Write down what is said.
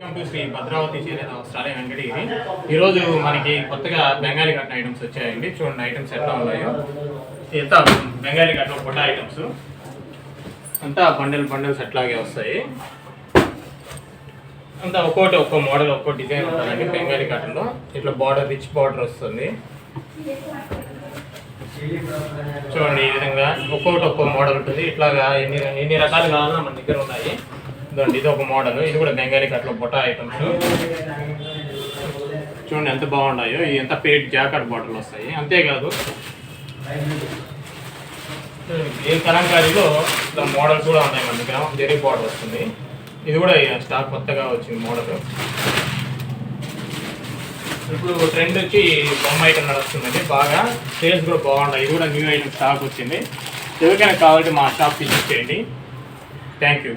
Welcome to Shri Bhadravati చేనేత వస్త్రాలయ వెంకటగిరి. ఈరోజు మనకి కొత్తగా బెంగాలీ కట్టిన ఐటమ్స్ వచ్చాయండి. చూడండి ఐటమ్స్ ఎట్లా ఉన్నాయో. ఇంత బెంగాలీ కట్టిన పొట్ట ఐటమ్స్ అంతా బండిల్స్ అట్లాగే వస్తాయి. అంతా ఒక్కో మోడల్ ఒక్కో డిజైన్ ఉంటుందండి. బెంగాలీ కట్టన్లో ఇట్లా బార్డర్ రిచ్ బార్డర్ వస్తుంది. చూడండి ఈ విధంగా ఒక్కో మోడల్ ఉంటుంది. ఇట్లాగా ఎన్ని రకాలు కావాలన్నా మన దగ్గర ఉన్నాయి. ఇది ఒక మోడల్. ఇది కూడా బెంగాలీ కట్లో బొట్ట ఐటమ్స్. చూడండి ఎంత బాగున్నాయో. ఇది ఎంత పేట్ జాకెట్ బాటిల్ వస్తాయి. అంతేకాదు ఈ కలంకారీలో ఇట్లా మోడల్స్ కూడా ఉన్నాయి మన దగ్గర. జరీ బార్డర్ వస్తుంది. ఇది కూడా స్టాక్ కొత్తగా వచ్చింది మోడల్. ఇప్పుడు ట్రెండ్ వచ్చి బొమ్మ ఐటమ్ నడుస్తుందండి. బాగా సేల్స్ కూడా బాగున్నాయి. ఇది కూడా న్యూ ఐటమ్ స్టాక్ వచ్చింది. ఎవరికైనా కావాలంటే మా షాప్ విజిట్ చేయండి. Thank you.